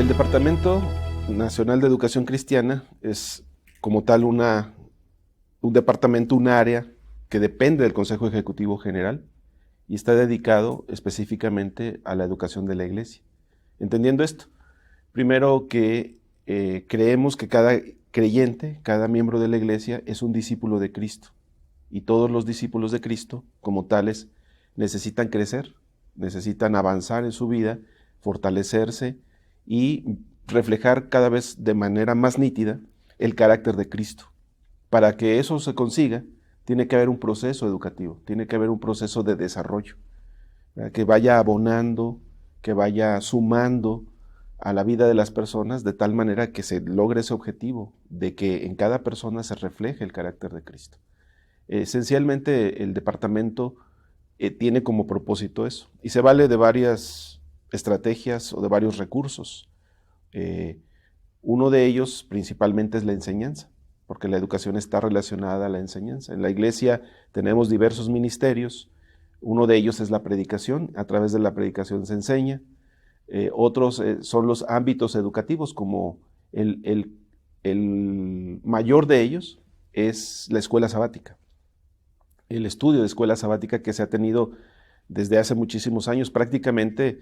El Departamento Nacional de Educación Cristiana es como tal un departamento, un área que depende del Consejo Ejecutivo General y está dedicado específicamente a la educación de la Iglesia. Entendiendo esto, primero que creemos que cada creyente, cada miembro de la Iglesia es un discípulo de Cristo y todos los discípulos de Cristo, como tales, necesitan crecer, necesitan avanzar en su vida, fortalecerse y reflejar cada vez de manera más nítida el carácter de Cristo. Para que eso se consiga, tiene que haber un proceso educativo, tiene que haber un proceso de desarrollo, ¿verdad? Que vaya abonando, que vaya sumando a la vida de las personas de tal manera que se logre ese objetivo de que en cada persona se refleje el carácter de Cristo. Esencialmente el departamento tiene como propósito eso y se vale de varias estrategias o de varios recursos. Uno de ellos principalmente es la enseñanza, porque la educación está relacionada a la enseñanza. En la iglesia tenemos diversos ministerios, uno de ellos es la predicación, a través de la predicación se enseña. Otros son los ámbitos educativos, como el mayor de ellos es la escuela sabática. El estudio de escuela sabática que se ha tenido desde hace muchísimos años, prácticamente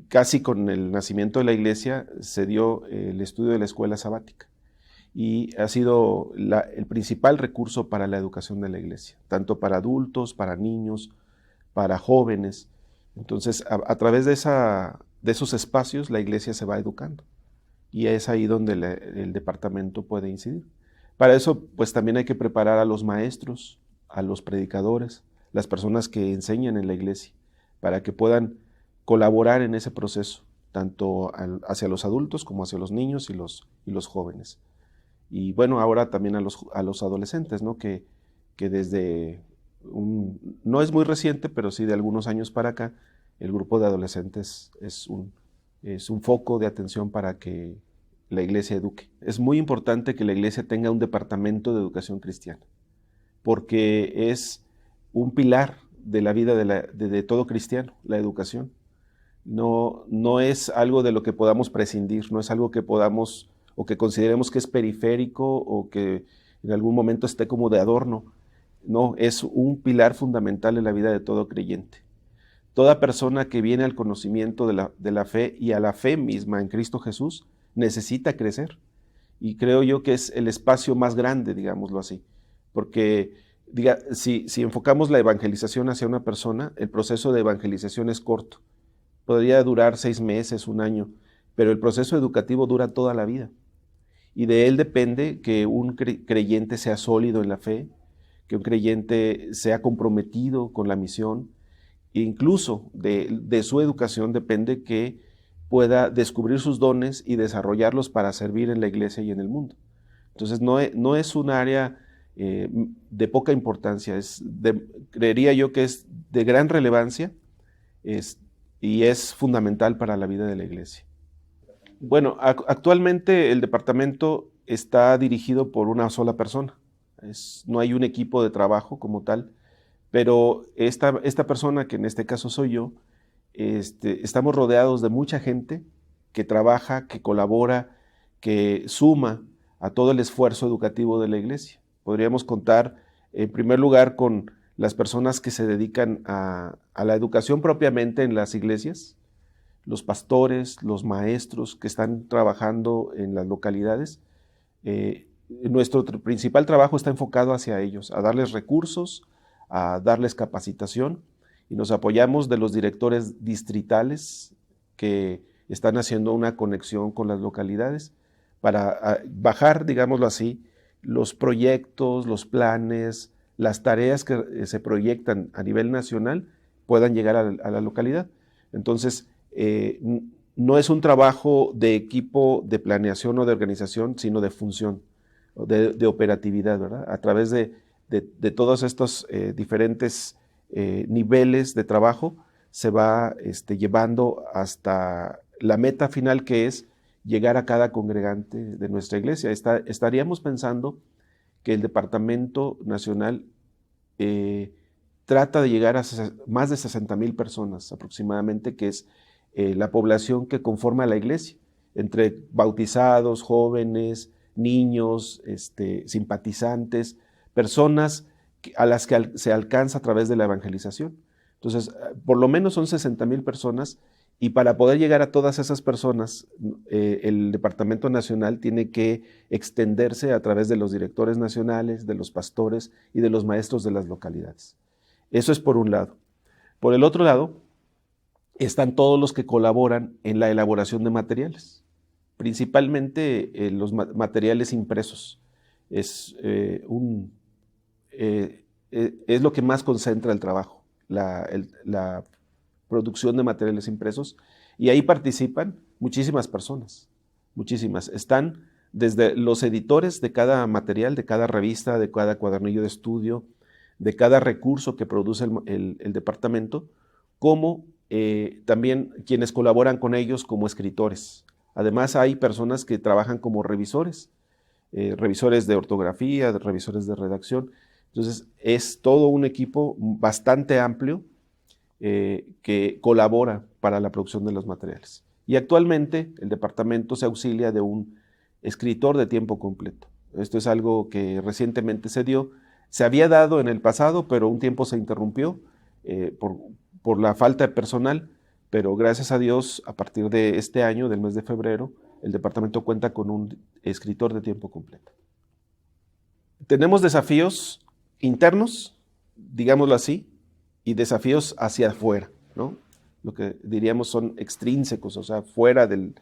casi con el nacimiento de la iglesia se dio el estudio de la escuela sabática y ha sido el principal recurso para la educación de la iglesia, tanto para adultos, para niños, para jóvenes. Entonces, a través de esos espacios la iglesia se va educando y es ahí donde el departamento puede incidir. Para eso, pues también hay que preparar a los maestros, a los predicadores, las personas que enseñan en la iglesia, para que puedan colaborar en ese proceso, tanto hacia los adultos como hacia los niños y los jóvenes. Y bueno, ahora también a los adolescentes, ¿no? Que desde no es muy reciente, pero sí de algunos años para acá, el grupo de adolescentes es un foco de atención para que la iglesia eduque. Es muy importante que la iglesia tenga un departamento de educación cristiana, porque es un pilar de la vida de todo cristiano, la educación. No es algo de lo que podamos prescindir, no es algo que podamos o que consideremos que es periférico o que en algún momento esté como de adorno. No, es un pilar fundamental en la vida de todo creyente. Toda persona que viene al conocimiento de la fe y a la fe misma en Cristo Jesús necesita crecer. Y creo yo que es el espacio más grande, digámoslo así. Porque si enfocamos la evangelización hacia una persona, el proceso de evangelización es corto. Podría durar 6 meses, 1 año, pero el proceso educativo dura toda la vida. Y de él depende que un creyente sea sólido en la fe, que un creyente sea comprometido con la misión, e incluso de su educación depende que pueda descubrir sus dones y desarrollarlos para servir en la iglesia y en el mundo. Entonces no es un área de poca importancia, creería yo que es de gran relevancia y es fundamental para la vida de la iglesia. Bueno, actualmente el departamento está dirigido por una sola persona. No hay un equipo de trabajo como tal, pero esta persona, que en este caso soy yo, estamos rodeados de mucha gente que trabaja, que colabora, que suma a todo el esfuerzo educativo de la iglesia. Podríamos contar, en primer lugar, con las personas que se dedican a la educación propiamente en las iglesias, los pastores, los maestros que están trabajando en las localidades. Nuestro principal trabajo está enfocado hacia ellos, a darles recursos, a darles capacitación, y nos apoyamos de los directores distritales que están haciendo una conexión con las localidades para bajar, digámoslo así, los proyectos, los planes, las tareas que se proyectan a nivel nacional puedan llegar a la localidad. Entonces, no es un trabajo de equipo de planeación o de organización, sino de función, de operatividad, ¿verdad? A través de todos estos diferentes niveles de trabajo se va llevando hasta la meta final, que es llegar a cada congregante de nuestra iglesia. Estaríamos pensando que el Departamento Nacional trata de llegar a más de 60,000 personas aproximadamente, que es la población que conforma la iglesia. entre bautizados, jóvenes, niños, simpatizantes, personas a las que se alcanza a través de la evangelización. Entonces, por lo menos son 60,000 personas, y para poder llegar a todas esas personas, el Departamento Nacional tiene que extenderse a través de los directores nacionales, de los pastores y de los maestros de las localidades. Eso es por un lado. Por el otro lado, están todos los que colaboran en la elaboración de materiales, principalmente los materiales impresos. Es lo que más concentra el trabajo, la producción de materiales impresos, y ahí participan muchísimas personas, muchísimas. Están desde los editores de cada material, de cada revista, de cada cuadernillo de estudio, de cada recurso que produce el departamento, como también quienes colaboran con ellos como escritores. Además, hay personas que trabajan como revisores, revisores de ortografía, revisores de redacción. Entonces, es todo un equipo bastante amplio que colabora para la producción de los materiales. Y actualmente el departamento se auxilia de un escritor de tiempo completo. Esto es algo que recientemente se dio. Se había dado en el pasado, pero un tiempo se interrumpió por la falta de personal, pero gracias a Dios, a partir de este año, del mes de febrero, el departamento cuenta con un escritor de tiempo completo. Tenemos desafíos internos, digámoslo así, y desafíos hacia afuera, ¿no? Lo que diríamos son extrínsecos, o sea, fuera del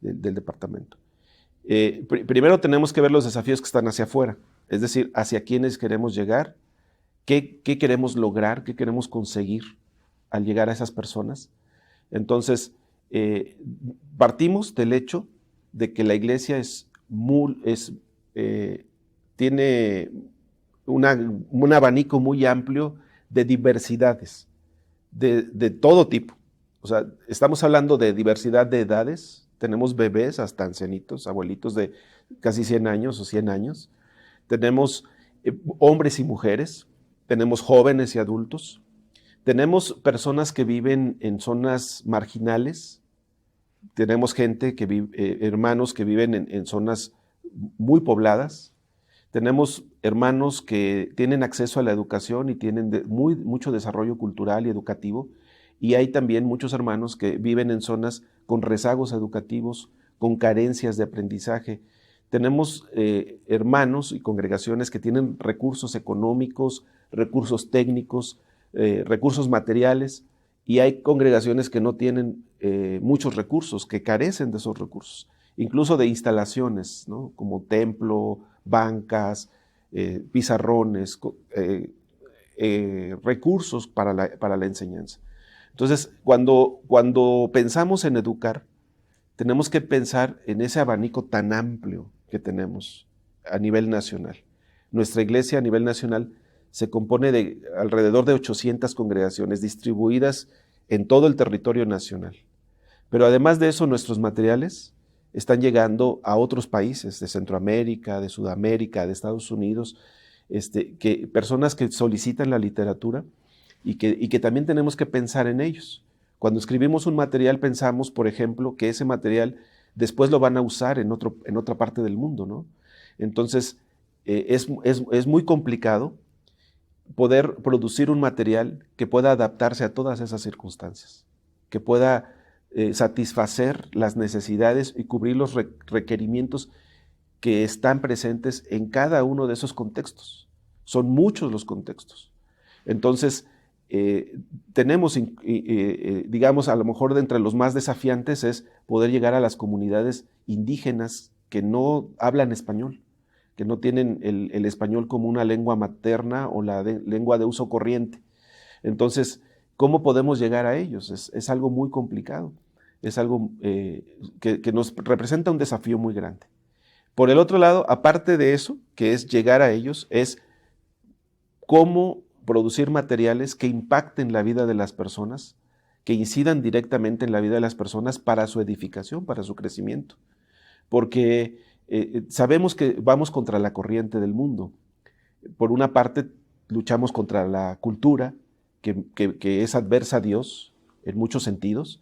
departamento. Primero tenemos que ver los desafíos que están hacia afuera, es decir, hacia quiénes queremos llegar, qué queremos lograr, qué queremos conseguir al llegar a esas personas. Entonces, partimos del hecho de que la iglesia tiene un abanico muy amplio de diversidades, de todo tipo. O sea, estamos hablando de diversidad de edades. Tenemos bebés hasta ancianitos, abuelitos de casi 100 años o 100 años. Tenemos hombres y mujeres. Tenemos jóvenes y adultos. Tenemos personas que viven en zonas marginales. Tenemos gente que vive, hermanos que viven en zonas muy pobladas. Tenemos hermanos que tienen acceso a la educación y tienen mucho desarrollo cultural y educativo, y hay también muchos hermanos que viven en zonas con rezagos educativos, con carencias de aprendizaje. Tenemos hermanos y congregaciones que tienen recursos económicos, recursos técnicos, recursos materiales, y hay congregaciones que no tienen muchos recursos, que carecen de esos recursos, incluso de instalaciones, ¿no? Como templo, bancas, pizarrones, recursos para la enseñanza. Entonces, cuando pensamos en educar, tenemos que pensar en ese abanico tan amplio que tenemos a nivel nacional. Nuestra iglesia a nivel nacional se compone de alrededor de 800 congregaciones distribuidas en todo el territorio nacional. Pero además de eso, nuestros materiales están llegando a otros países de Centroamérica, de Sudamérica, de Estados Unidos, personas que solicitan la literatura y que también tenemos que pensar en ellos. Cuando escribimos un material pensamos, por ejemplo, que ese material después lo van a usar en otra parte del mundo, ¿no? Entonces, es muy complicado poder producir un material que pueda adaptarse a todas esas circunstancias, que pueda satisfacer las necesidades y cubrir los requerimientos que están presentes en cada uno de esos contextos. Son muchos los contextos. Entonces, tenemos, digamos, a lo mejor de entre los más desafiantes es poder llegar a las comunidades indígenas que no hablan español, que no tienen el español como una lengua materna o la lengua de uso corriente. Entonces, ¿cómo podemos llegar a ellos? Es algo muy complicado, es algo que nos representa un desafío muy grande. Por el otro lado, aparte de eso, que es llegar a ellos, es cómo producir materiales que impacten la vida de las personas, que incidan directamente en la vida de las personas para su edificación, para su crecimiento. Porque sabemos que vamos contra la corriente del mundo. Por una parte, luchamos contra la cultura, que es adversa a Dios en muchos sentidos,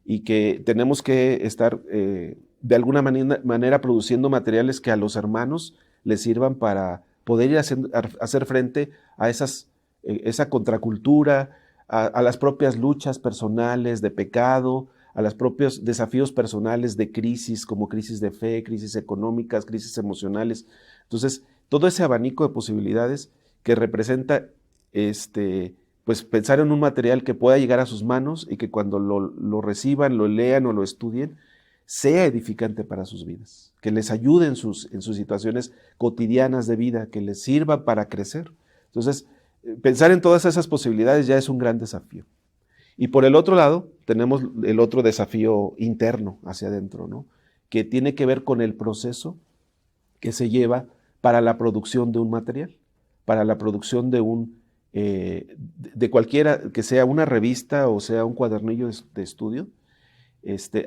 y que tenemos que estar de alguna manera produciendo materiales que a los hermanos les sirvan para poder ir hacer frente a esa contracultura, a las propias luchas personales de pecado, a los propios desafíos personales de crisis, como crisis de fe, crisis económicas, crisis emocionales. Entonces, todo ese abanico de posibilidades que representa pues pensar en un material que pueda llegar a sus manos y que cuando lo reciban, lo lean o lo estudien, sea edificante para sus vidas, que les ayude en sus situaciones cotidianas de vida, que les sirva para crecer. Entonces, pensar en todas esas posibilidades ya es un gran desafío. Y por el otro lado, tenemos el otro desafío interno hacia adentro, ¿no? Que tiene que ver con el proceso que se lleva para la producción de un material, para la producción de cualquiera, que sea una revista o sea un cuadernillo de estudio.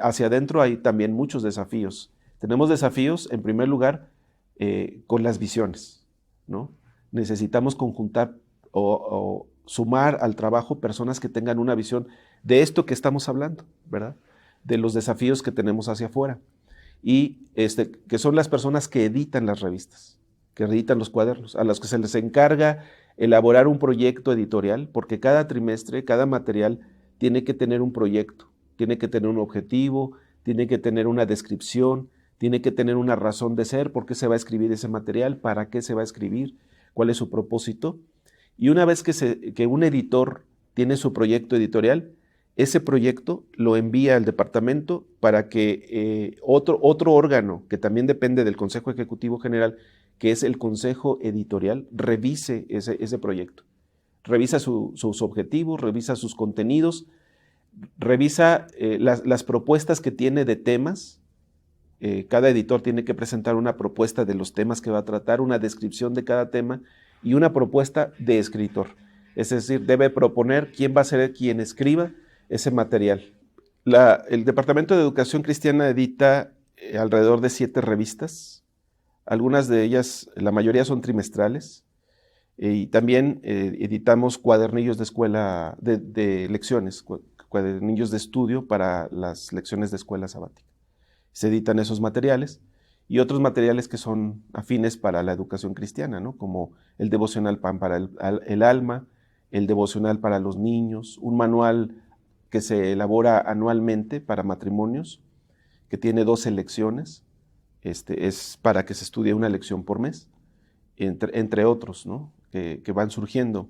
Hacia adentro hay también muchos desafíos. Tenemos desafíos, en primer lugar, con las visiones, ¿no? Necesitamos conjuntar o sumar al trabajo personas que tengan una visión de esto que estamos hablando, ¿verdad? De los desafíos que tenemos hacia afuera. Y que son las personas que editan las revistas, que editan los cuadernos, a las que se les encarga elaborar un proyecto editorial, porque cada trimestre, cada material tiene que tener un proyecto, tiene que tener un objetivo, tiene que tener una descripción, tiene que tener una razón de ser, por qué se va a escribir ese material, para qué se va a escribir, cuál es su propósito. Y una vez que un editor tiene su proyecto editorial, ese proyecto lo envía al departamento para que otro órgano, que también depende del Consejo Ejecutivo General, que es el Consejo Editorial, revise ese proyecto. Revisa sus objetivos, revisa sus contenidos, revisa las propuestas que tiene de temas. Cada editor tiene que presentar una propuesta de los temas que va a tratar, una descripción de cada tema y una propuesta de escritor. Es decir, debe proponer quién va a ser quien escriba ese material. El Departamento de Educación Cristiana edita alrededor de 7 revistas. Algunas de ellas, la mayoría son trimestrales. Y también editamos cuadernillos de escuela, de lecciones, cuadernillos de estudio para las lecciones de escuela sabática. Se editan esos materiales y otros materiales que son afines para la educación cristiana, ¿no? Como el devocional Pan para el alma, el devocional para los niños, un manual que se elabora anualmente para matrimonios, que tiene 12 lecciones, es para que se estudie una lección por mes, entre otros, ¿no? que van surgiendo.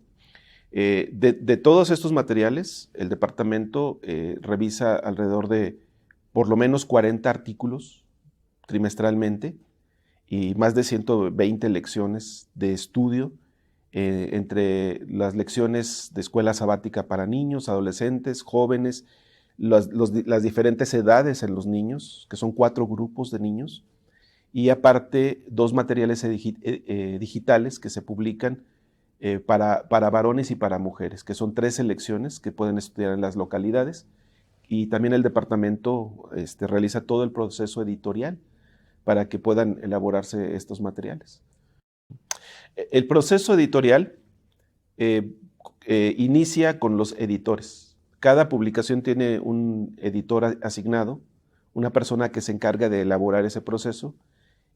De todos estos materiales, el departamento revisa alrededor de por lo menos 40 artículos trimestralmente y más de 120 lecciones de estudio entre las lecciones de escuela sabática para niños, adolescentes, jóvenes, las diferentes edades en los niños, que son 4 grupos de niños, y aparte 2 materiales digitales que se publican para varones y para mujeres, que son 3 selecciones que pueden estudiar en las localidades, y también el departamento realiza todo el proceso editorial para que puedan elaborarse estos materiales. El proceso editorial inicia con los editores. Cada publicación tiene un editor asignado, una persona que se encarga de elaborar ese proceso,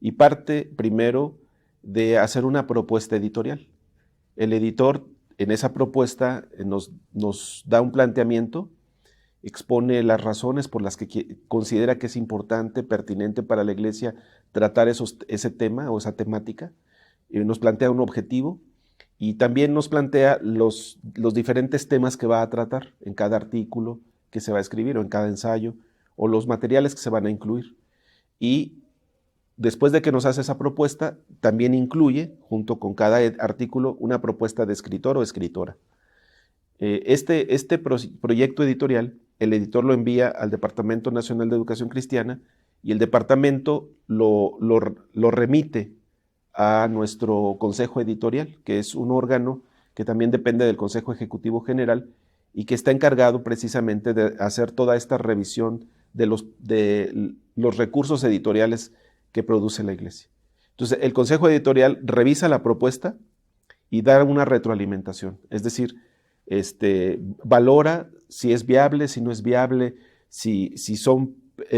y parte primero de hacer una propuesta editorial. El editor en esa propuesta nos da un planteamiento, expone las razones por las que considera que es importante, pertinente para la iglesia tratar ese tema o esa temática, nos plantea un objetivo y también nos plantea los diferentes temas que va a tratar en cada artículo que se va a escribir o en cada ensayo o los materiales que se van a incluir. Y después de que nos hace esa propuesta, también incluye, junto con cada artículo, una propuesta de escritor o escritora. Este proyecto editorial, el editor lo envía al Departamento Nacional de Educación Cristiana y el departamento lo remite a nuestro Consejo Editorial, que es un órgano que también depende del Consejo Ejecutivo General y que está encargado precisamente de hacer toda esta revisión de los recursos editoriales que produce la iglesia. Entonces, el Consejo Editorial revisa la propuesta y da una retroalimentación, es decir, valora si es viable, si no es viable, si son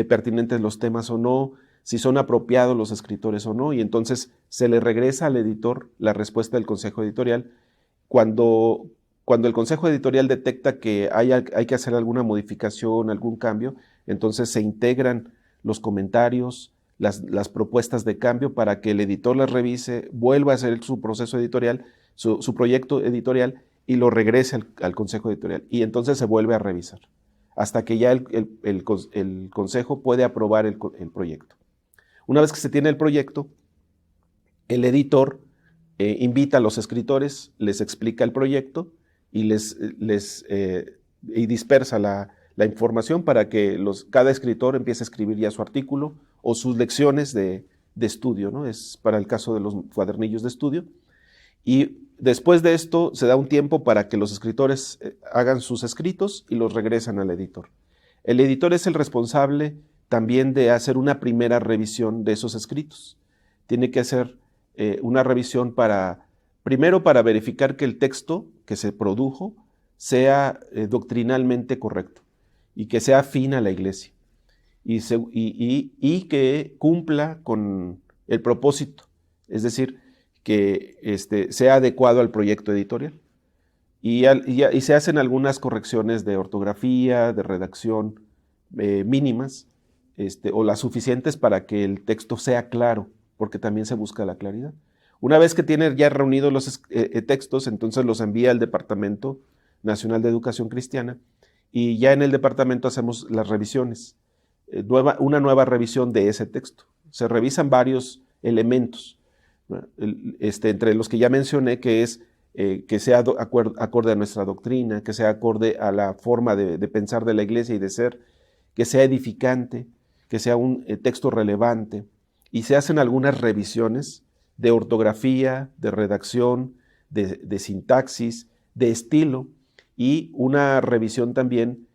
pertinentes los temas o no, si son apropiados los escritores o no, y entonces se le regresa al editor la respuesta del consejo editorial. Cuando el consejo editorial detecta que hay que hacer alguna modificación, algún cambio, entonces se integran los comentarios, las propuestas de cambio para que el editor las revise, vuelva a hacer su proceso editorial, su proyecto editorial, y lo regrese al consejo editorial. Y entonces se vuelve a revisar, hasta que ya el consejo puede aprobar el proyecto. Una vez que se tiene el proyecto, el editor invita a los escritores, les explica el proyecto y y dispersa la información para que cada escritor empiece a escribir ya su artículo o sus lecciones de estudio, ¿no? Es para el caso de los cuadernillos de estudio. Y después de esto se da un tiempo para que los escritores hagan sus escritos y los regresan al editor. El editor es el responsable también de hacer una primera revisión de esos escritos. Tiene que hacer una revisión primero para verificar que el texto que se produjo sea doctrinalmente correcto y que sea afín a la Iglesia y que cumpla con el propósito, es decir, que sea adecuado al proyecto editorial. Y se hacen algunas correcciones de ortografía, de redacción mínimas, o las suficientes para que el texto sea claro, porque también se busca la claridad. Una vez que tiene ya reunidos los textos, entonces los envía al Departamento Nacional de Educación Cristiana, y ya en el departamento hacemos las revisiones, una nueva revisión de ese texto. Se revisan varios elementos, entre los que ya mencioné, que es que sea acorde a nuestra doctrina, que sea acorde a la forma de pensar de la Iglesia y de ser, que sea edificante, que sea un texto relevante, y se hacen algunas revisiones de ortografía, de redacción, de sintaxis, de estilo, y una revisión también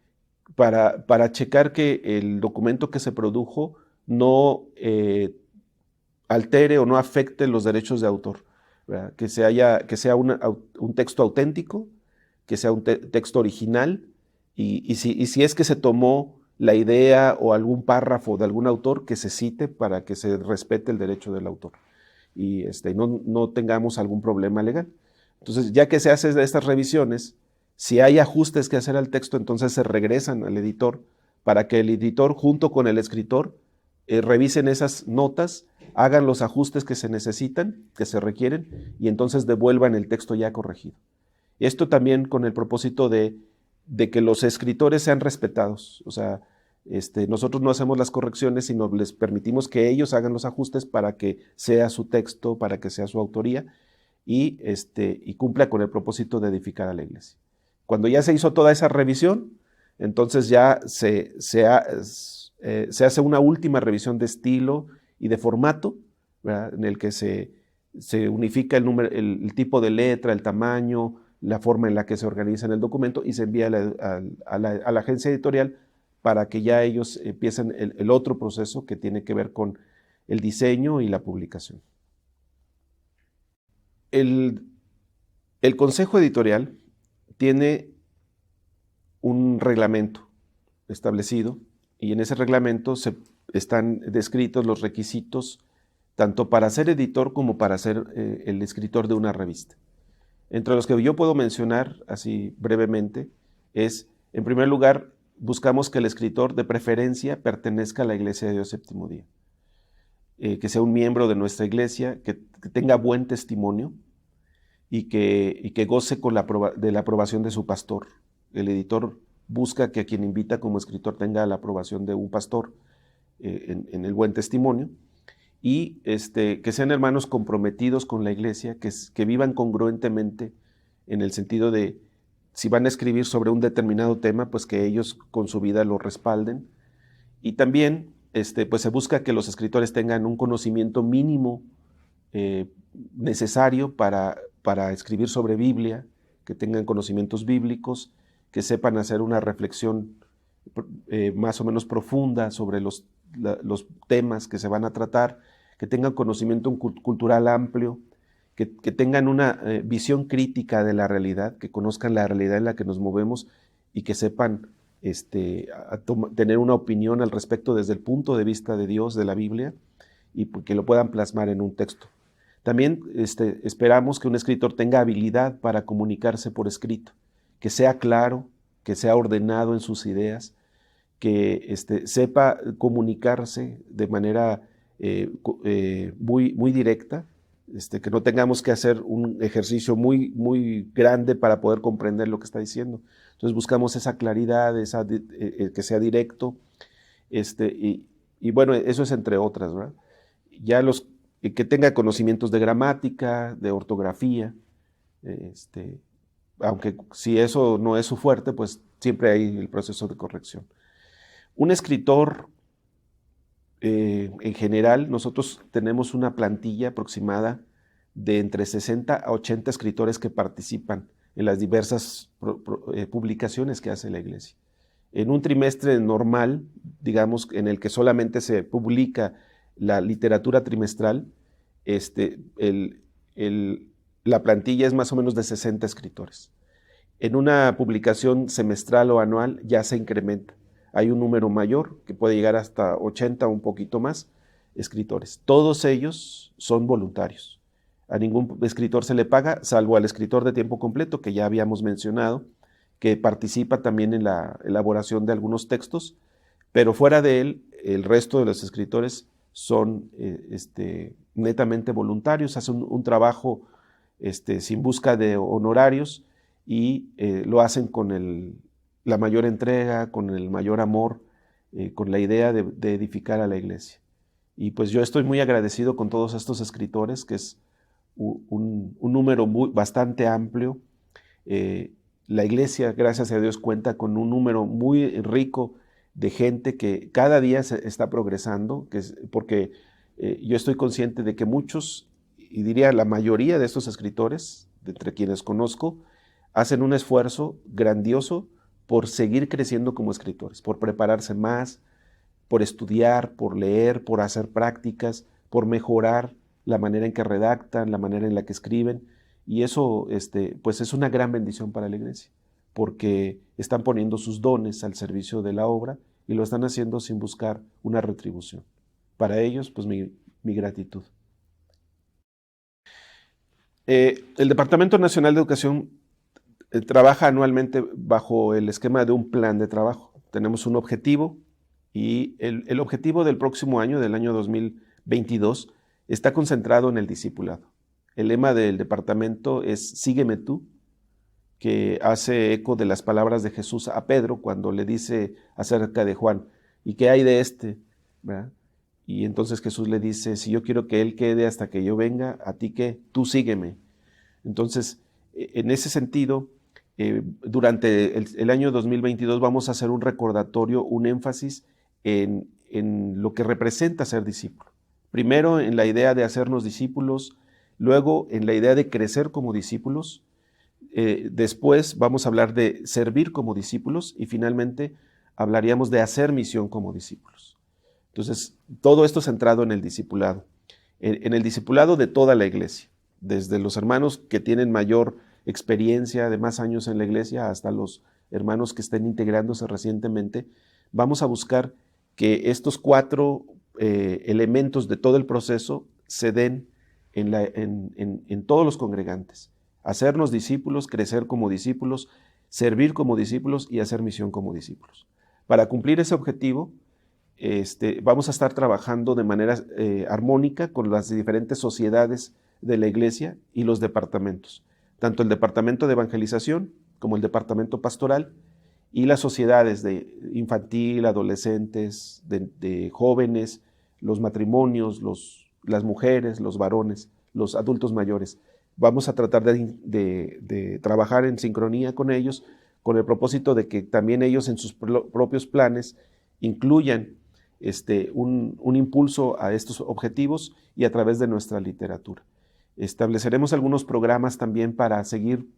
para checar que el documento que se produjo no altere o no afecte los derechos de autor, ¿verdad? Que sea un texto auténtico, que sea un texto original, y si es que se tomó la idea o algún párrafo de algún autor, que se cite para que se respete el derecho del autor y no tengamos algún problema legal. Entonces, ya que se hacen estas revisiones, si hay ajustes que hacer al texto, entonces se regresan al editor para que el editor, junto con el escritor, revisen esas notas, hagan los ajustes que se necesitan, que se requieren, y entonces devuelvan el texto ya corregido. Esto también con el propósito de que los escritores sean respetados. O sea, nosotros no hacemos las correcciones, sino les permitimos que ellos hagan los ajustes para que sea su texto, para que sea su autoría, y cumpla con el propósito de edificar a la Iglesia. Cuando ya se hizo toda esa revisión, entonces ya se hace una última revisión de estilo y de formato, ¿verdad? En el que se unifica el tipo de letra, el tamaño, la forma en la que se organiza en el documento, y se envía a la agencia editorial para que ya ellos empiecen el otro proceso que tiene que ver con el diseño y la publicación. El consejo editorial tiene un reglamento establecido, y en ese reglamento están descritos los requisitos tanto para ser editor como para ser el escritor de una revista. Entre los que yo puedo mencionar así brevemente es, en primer lugar, buscamos que el escritor de preferencia pertenezca a la Iglesia de Dios Séptimo Día, que sea un miembro de nuestra iglesia, que tenga buen testimonio y que goce de la aprobación de su pastor. El editor busca que a quien invita como escritor tenga la aprobación de un pastor en el buen testimonio, y que sean hermanos comprometidos con la iglesia, que vivan congruentemente en el sentido de, si van a escribir sobre un determinado tema, pues que ellos con su vida lo respalden. Y también pues se busca que los escritores tengan un conocimiento mínimo necesario para escribir sobre Biblia, que tengan conocimientos bíblicos, que sepan hacer una reflexión más o menos profunda sobre los temas que se van a tratar, que tengan conocimiento cultural amplio, que tengan una visión crítica de la realidad, que conozcan la realidad en la que nos movemos y que sepan tener una opinión al respecto desde el punto de vista de Dios, de la Biblia, y que lo puedan plasmar en un texto. También esperamos que un escritor tenga habilidad para comunicarse por escrito, que sea claro, que sea ordenado en sus ideas, que sepa comunicarse de manera muy directa, que no tengamos que hacer un ejercicio muy grande para poder comprender lo que está diciendo. Entonces buscamos esa claridad, que sea directo, y bueno, eso es entre otras, ¿verdad? Ya que tenga conocimientos de gramática, de ortografía, aunque si eso no es su fuerte, pues siempre hay el proceso de corrección. Un escritor, en general, nosotros tenemos una plantilla aproximada de entre 60 a 80 escritores que participan en las diversas publicaciones que hace la Iglesia. En un trimestre normal, digamos, en el que solamente se publica la literatura trimestral, la plantilla es más o menos de 60 escritores. En una publicación semestral o anual ya se incrementa. Hay un número mayor, que puede llegar hasta 80 o un poquito más, escritores. Todos ellos son voluntarios. A ningún escritor se le paga, salvo al escritor de tiempo completo, que ya habíamos mencionado, que participa también en la elaboración de algunos textos, pero fuera de él, el resto de los escritores son netamente voluntarios, hacen un trabajo sin busca de honorarios, y lo hacen con la mayor entrega, con el mayor amor, con la idea de edificar a la iglesia. Y pues yo estoy muy agradecido con todos estos escritores, que es un número bastante amplio. La iglesia, gracias a Dios, cuenta con un número muy rico de gente que cada día se está progresando, porque yo estoy consciente de que muchos, y diría la mayoría de estos escritores, de entre quienes conozco, hacen un esfuerzo grandioso por seguir creciendo como escritores, por prepararse más, por estudiar, por leer, por hacer prácticas, por mejorar la manera en que redactan, la manera en la que escriben, y eso pues es una gran bendición para la iglesia, porque están poniendo sus dones al servicio de la obra y lo están haciendo sin buscar una retribución. Para ellos, pues mi gratitud. El Departamento Nacional de Educación trabaja anualmente bajo el esquema de un plan de trabajo. Tenemos un objetivo, y el objetivo del próximo año, del año 2022, está concentrado en el discipulado. El lema del departamento es "Sígueme tú", que hace eco de las palabras de Jesús a Pedro cuando le dice acerca de Juan: "¿Y qué hay de este?", ¿verdad? Y entonces Jesús le dice: "Si yo quiero que él quede hasta que yo venga, ¿a ti qué? Tú sígueme". Entonces, en ese sentido, durante el año 2022 vamos a hacer un recordatorio, un énfasis en lo que representa ser discípulo. Primero en la idea de hacernos discípulos, luego en la idea de crecer como discípulos, después vamos a hablar de servir como discípulos, y finalmente hablaríamos de hacer misión como discípulos. Entonces, todo esto centrado en el discipulado, en el discipulado de toda la iglesia, desde los hermanos que tienen mayor experiencia de más años en la iglesia hasta los hermanos que estén integrándose recientemente. Vamos a buscar que estos 4 elementos de todo el proceso se den en todos los congregantes: hacernos discípulos, crecer como discípulos, servir como discípulos y hacer misión como discípulos. Para cumplir ese objetivo, vamos a estar trabajando de manera armónica con las diferentes sociedades de la iglesia y los departamentos, tanto el departamento de evangelización como el departamento pastoral, y las sociedades de infantil, adolescentes, de jóvenes, los matrimonios, las mujeres, los varones, los adultos mayores. Vamos a tratar de trabajar en sincronía con ellos, con el propósito de que también ellos en sus propios planes incluyan un impulso a estos objetivos, y a través de nuestra literatura. Estableceremos algunos programas también para seguir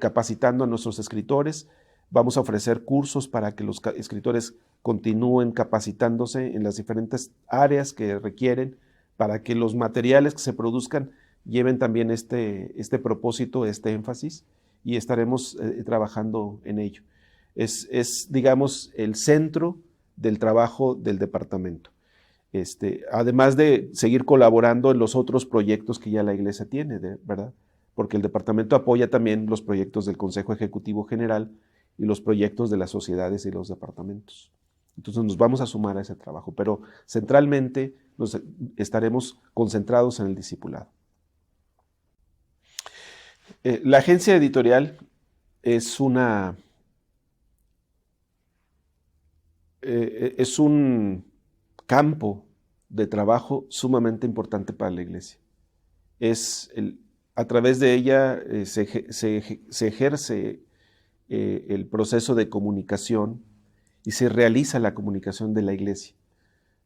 capacitando a nuestros escritores. Vamos a ofrecer cursos para que los escritores continúen capacitándose en las diferentes áreas que requieren, para que los materiales que se produzcan lleven también este propósito, este énfasis, y estaremos trabajando en ello. digamos, el centro del trabajo del departamento. Además de seguir colaborando en los otros proyectos que ya la iglesia tiene, ¿verdad? Porque el departamento apoya también los proyectos del Consejo Ejecutivo General y los proyectos de las sociedades y los departamentos. Entonces nos vamos a sumar a ese trabajo, pero centralmente estaremos concentrados en el discipulado. La agencia editorial es un campo de trabajo sumamente importante para la iglesia. A través de ella se ejerce el proceso de comunicación y se realiza la comunicación de la iglesia.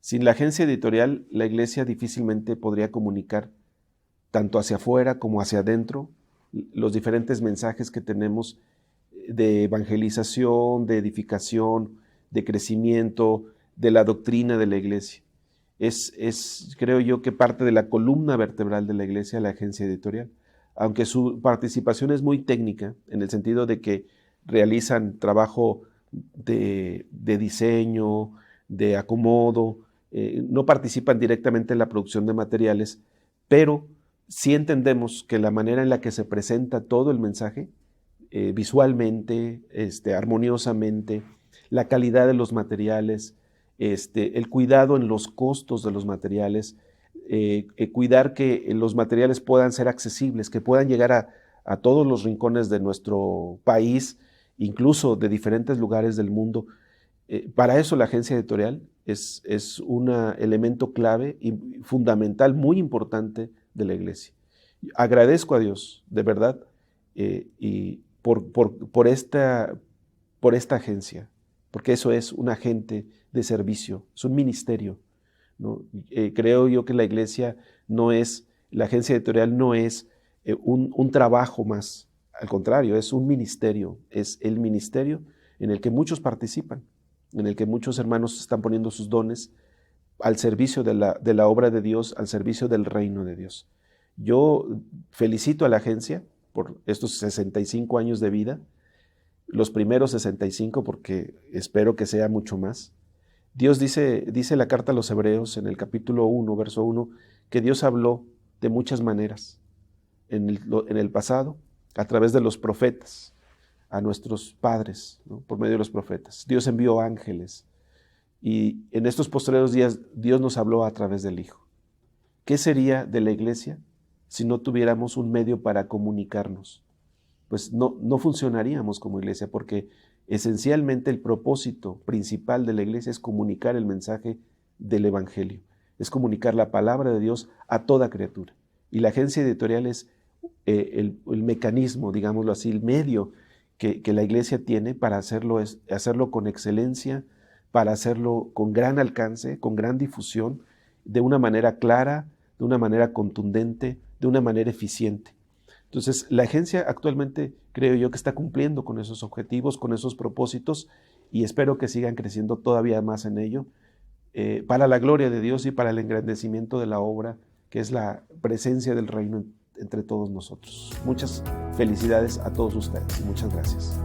Sin la agencia editorial, la iglesia difícilmente podría comunicar tanto hacia afuera como hacia adentro los diferentes mensajes que tenemos de evangelización, de edificación, de crecimiento, de la doctrina de la iglesia. Creo yo que parte de la columna vertebral de la iglesia, la agencia editorial, aunque su participación es muy técnica, en el sentido de que realizan trabajo de diseño, de acomodo, no participan directamente en la producción de materiales, pero sí entendemos que la manera en la que se presenta todo el mensaje, visualmente, armoniosamente, la calidad de los materiales, el cuidado en los costos de los materiales, cuidar que los materiales puedan ser accesibles, que puedan llegar a todos los rincones de nuestro país, incluso de diferentes lugares del mundo. Para eso la agencia editorial es un elemento clave y fundamental, muy importante de la iglesia. Agradezco a Dios, de verdad, y por esta agencia, porque eso es un agente de servicio, es un ministerio, ¿no? Creo yo que la iglesia la agencia editorial no es un trabajo más, al contrario, es un ministerio, es el ministerio en el que muchos participan, en el que muchos hermanos están poniendo sus dones al servicio de la obra de Dios, al servicio del reino de Dios. Yo felicito a la agencia por estos 65 años de vida, los primeros 65 porque espero que sea mucho más. Dios dice la carta a los Hebreos en el capítulo 1, verso 1, que Dios habló de muchas maneras en el pasado, a través de los profetas, a nuestros padres, ¿no? Por medio de los profetas. Dios envió ángeles y en estos postreros días Dios nos habló a través del Hijo. ¿Qué sería de la iglesia si no tuviéramos un medio para comunicarnos? Pues no funcionaríamos como iglesia, porque esencialmente el propósito principal de la iglesia es comunicar el mensaje del evangelio, es comunicar la palabra de Dios a toda criatura. Y la agencia editorial es el mecanismo, digámoslo así, el medio que la iglesia tiene para hacerlo con excelencia, para hacerlo con gran alcance, con gran difusión, de una manera clara, de una manera contundente, de una manera eficiente. Entonces, la agencia actualmente creo yo que está cumpliendo con esos objetivos, con esos propósitos, y espero que sigan creciendo todavía más en ello, para la gloria de Dios y para el engrandecimiento de la obra, que es la presencia del reino entre todos nosotros. Muchas felicidades a todos ustedes y muchas gracias.